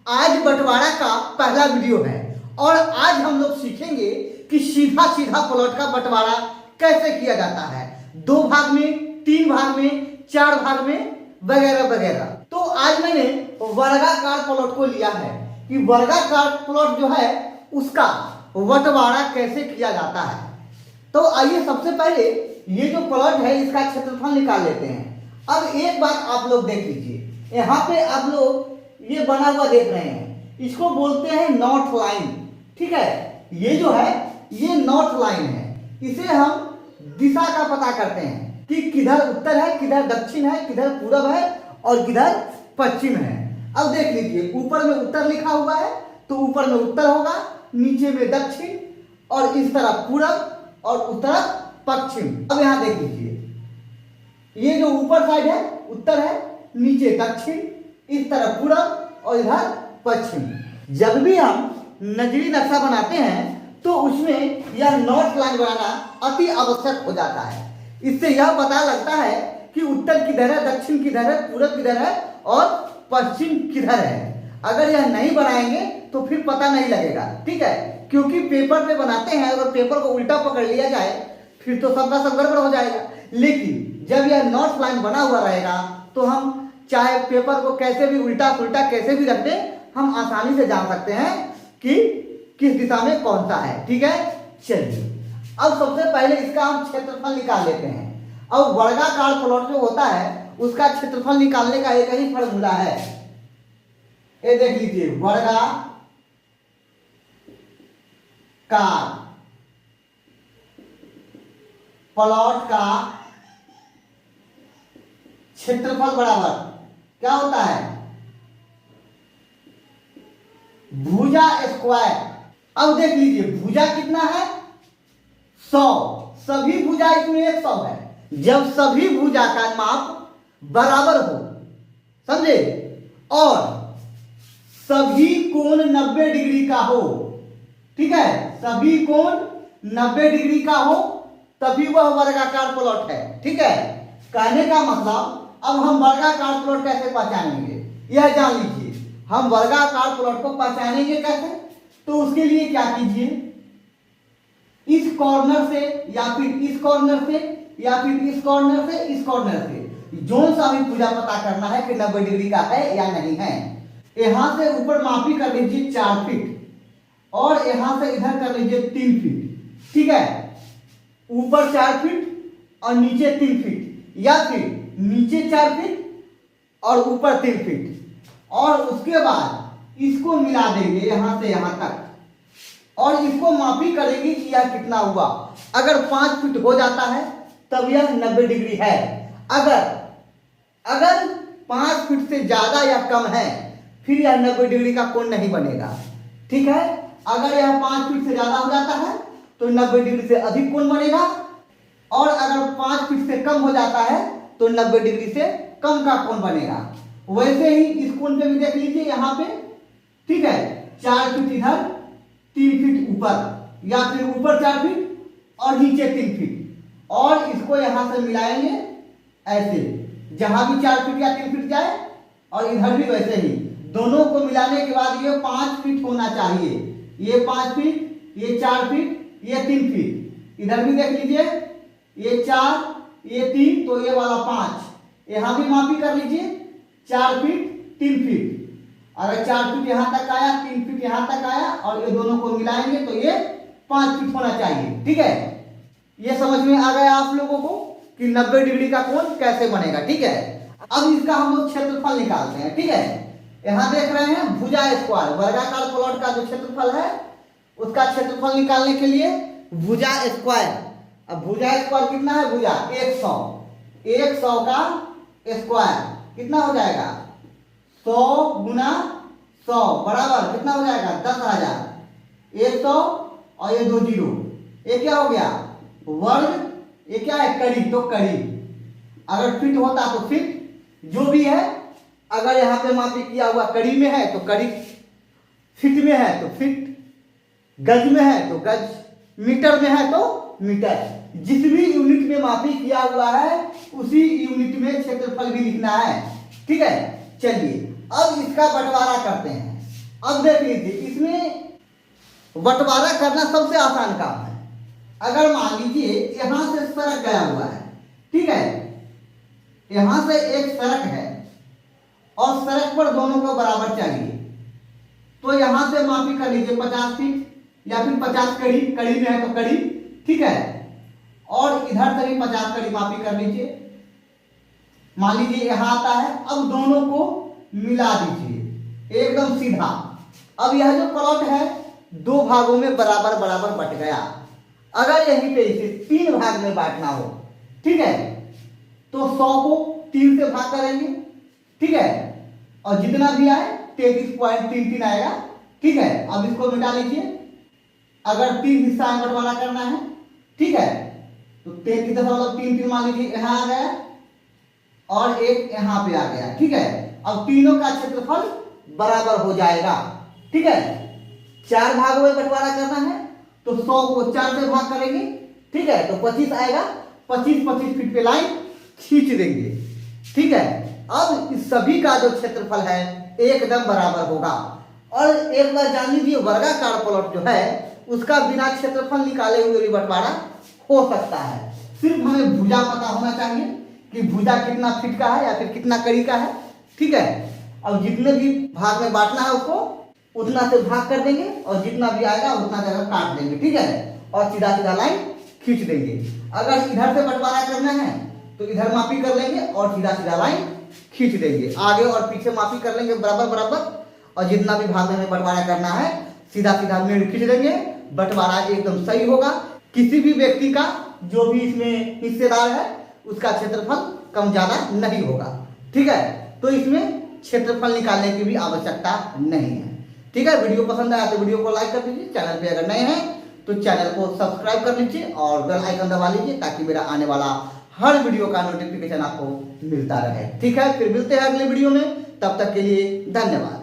आज बंटवारा का पहला वीडियो है और आज हम लोग सीखेंगे कि सीधा सीधा प्लॉट का बंटवारा कैसे किया जाता है, 2 भाग में, 3 भाग में, 4 भाग में, वगैरह वगैरह। तो आज मैंने वर्गाकार प्लॉट को लिया है कि वर्गाकार प्लॉट जो है उसका बंटवारा कैसे किया जाता है। तो आइए सबसे पहले ये जो प्लॉट है इसका क्षेत्रफल निकाल लेते हैं। अब एक बात आप लोग देख लीजिए, यहाँ पे आप लोग ये बना हुआ देख रहे हैं, इसको बोलते हैं नॉर्थ लाइन। ठीक है, ये जो है ये नॉर्थ लाइन है। इसे हम दिशा का पता करते हैं कि किधर उत्तर है, किधर दक्षिण है, किधर पूरब है और किधर पश्चिम है। अब देख लीजिए, ऊपर में उत्तर लिखा हुआ है तो ऊपर में उत्तर होगा, नीचे में दक्षिण और इस तरफ पूरब और उस तरफ पश्चिम। अब यहाँ देख लीजिए, ये जो ऊपर साइड है उत्तर है, नीचे दक्षिण, इस तरफ पूरब और इधर पश्चिम। जब भी हम नजरी नक्शा बनाते हैं तो उसमें यह नॉर्थ लाइन बनाना अति आवश्यक हो जाता है। इससे यह पता लगता है कि उत्तर किधर है, दक्षिण किधर है, पूरब किधर है और पश्चिम किधर है। अगर यह नहीं बनाएंगे तो फिर पता नहीं लगेगा। ठीक है, क्योंकि पेपर पे बनाते हैं, अगर पेपर को उल्टा पकड़ लिया जाए फिर तो सबका सब गड़बड़ हो जाएगा। लेकिन जब यह नॉर्थ लाइन बना हुआ रहेगा तो हम चाहे पेपर को कैसे भी उल्टा पुल्टा कैसे भी रख दें, हम आसानी से जान सकते हैं कि किस दिशा में कौन सा है। ठीक है, चलिए अब सबसे पहले इसका हम क्षेत्रफल निकाल लेते हैं। अब वर्गाकार प्लॉट जो होता है उसका क्षेत्रफल निकालने का एक ही फॉर्मूला है। ये देख लीजिए, वर्गाकार प्लॉट का क्षेत्रफल बराबर क्या होता है, भुजा स्क्वायर। अब देख लीजिए, भुजा कितना है, 100। सभी भुजा इसमें 100 है। जब सभी भुजा का माप बराबर हो, समझे, और सभी कोण 90 डिग्री का हो, ठीक है, सभी कोण 90 डिग्री का हो तभी वह वर्गाकार प्लॉट है। ठीक है, कहने का मतलब अब हम वर्गाकार प्लॉट कैसे पहचानेंगे यह जान लीजिए। हम वर्गाकार प्लॉट को पहचानेंगे कैसे, तो उसके लिए क्या कीजिए, इस कॉर्नर से या फिर इस कॉर्नर से या फिर इस कॉर्नर से इस कॉर्नर से जोन सा भी पूजा पता करना है कि 90 डिग्री का है या नहीं है। यहां से ऊपर मापी कर लीजिए 4 फीट और यहां से इधर कर लीजिए 3 फीट। ठीक है, ऊपर 4 फीट और नीचे 3 फीट, या फिर नीचे 4 फीट और ऊपर 3 फीट, और उसके बाद इसको मिला देंगे यहां से यहां तक और इसको मापी करेंगे कि यह कितना हुआ। अगर 5 फीट हो जाता है तब यह 90 डिग्री है। अगर 5 फीट से ज्यादा या कम है फिर यह 90 डिग्री का कोण नहीं बनेगा। ठीक है, अगर यह 5 फीट से ज्यादा हो जाता है तो 90 डिग्री से अधिक कोण बनेगा, और अगर 5 फीट से कम हो जाता है तो 90 डिग्री से कम का कोण बनेगा। वैसे ही इस कोण पे भी देख लीजिए यहाँ पे। ठीक है, 4 फीट इधर, 3 फीट ऊपर, या फिर ऊपर 4 फीट और नीचे 3 फीट, और इसको यहां से मिलाएंगे ऐसे, जहां भी 4 फीट या 3 फीट जाए, और इधर भी वैसे ही। दोनों को मिलाने के बाद ये 5 फीट होना चाहिए। ये 5 फीट, ये 4 फीट, ये 3 फीट। इधर भी देख लीजिए, ये 4, ये 3, तो ये वाला 5। यहां भी मापी कर लीजिए, 4 फीट 3 फीट। अगर 4 फीट यहां तक आया, 3 फीट यहां तक आया, और ये दोनों को मिलाएंगे तो ये 5 फीट होना चाहिए। ठीक है, ये समझ में आ गया आप लोगों को कि 90 डिग्री का कोण कैसे बनेगा। ठीक है, अब इसका हम लोग क्षेत्रफल निकालते हैं। ठीक है, यहां देख रहे हैं भुजा स्क्वायर, वर्गाकार प्लॉट का जो क्षेत्रफल है उसका क्षेत्रफल निकालने के लिए भुजा स्क्वायर। अब भुजा स्क्वायर कितना है, भुजा 100 का स्क्वायर कितना हो जाएगा, 100 गुना 100 बराबर कितना हो जाएगा, 10,000। 100 और ये 2 जीरो, ये क्या हो गया, वर्ग। ये क्या है, कड़ी, तो कड़ी। अगर फीट होता तो फीट, जो भी है। अगर यहाँ पे मापी किया हुआ कड़ी में है तो कड़ी, फीट में है तो फीट, गज में है तो गज, मीटर में है तो मीटर। जिस भी यूनिट में मापी किया हुआ है उसी यूनिट में क्षेत्रफल भी लिखना है। ठीक है, चलिए अब इसका बंटवारा करते हैं। अब देख लीजिए, इसमें बंटवारा करना सबसे आसान काम है। अगर मान लीजिए यहां से सड़क गया हुआ है, ठीक है, यहां से एक सड़क है और सड़क पर दोनों को बराबर चाहिए, तो यहां से मापी कर लीजिए 50 फीट या फिर 50 कड़ी, कड़ी में है तो कड़ी, ठीक है, और इधर से भी 50 कड़ी मापी कर लीजिए। मान लीजिए यहां आता है, अब दोनों को मिला दीजिए एकदम सीधा। अब यह जो प्लॉट है दो भागों में बराबर बराबर बट गया। अगर यहीं पे इसे 3 भाग में बांटना हो, ठीक है, तो 100 को 3 से भाग करेंगे, ठीक है, और जितना भी आए 33.33 आएगा, ठीक है। अब इसको मिटा लीजिए। अगर 3 हिस्सा में बंटवारा करना है, ठीक है, तो 33.33 मान लीजिए यहां आ गया और एक यहां पे आ गया, ठीक है। अब तीनों का क्षेत्रफल बराबर हो जाएगा, ठीक है। 4 भागों में बंटवारा करना है तो 100 को 4 से भाग करेंगे, ठीक है, तो 25 आएगा। 25 फीट पे लाइन खींच देंगे, ठीक है। अब इस सभी का जो क्षेत्रफल है एकदम बराबर होगा। और एक बार जान लीजिए, वर्गाकार प्लॉट जो है उसका बिना क्षेत्रफल निकाले हुए भी बंटवारा हो सकता है। सिर्फ हमें भुजा पता होना चाहिए कि भुजा कितना फीट का है या फिर कितना कड़ी का है, ठीक है। अब जितने भी भाग में बांटना है उसको उतना से भाग कर देंगे और जितना भी आएगा उतना जगह काट देंगे, ठीक है, और सीधा सीधा लाइन खींच देंगे। अगर इधर से बंटवारा करना है तो इधर मापी कर लेंगे और सीधा सीधा लाइन खींच देंगे। आगे और पीछे मापी कर लेंगे बराबर बराबर, और जितना भी भाग में बंटवारा करना है सीधा सीधा मेड़ खींच देंगे। बंटवारा एकदम सही होगा। किसी भी व्यक्ति का जो भी इसमें हिस्सेदार है उसका क्षेत्रफल कम ज्यादा नहीं होगा, ठीक है। तो इसमें क्षेत्रफल निकालने की भी आवश्यकता नहीं है, ठीक है। वीडियो पसंद आया तो वीडियो को लाइक कर दीजिए। चैनल पे अगर नए हैं तो चैनल को सब्सक्राइब कर लीजिए और बेल आइकन दबा लीजिए ताकि मेरा आने वाला हर वीडियो का नोटिफिकेशन आपको मिलता रहे, ठीक है। फिर मिलते हैं अगले वीडियो में, तब तक के लिए धन्यवाद।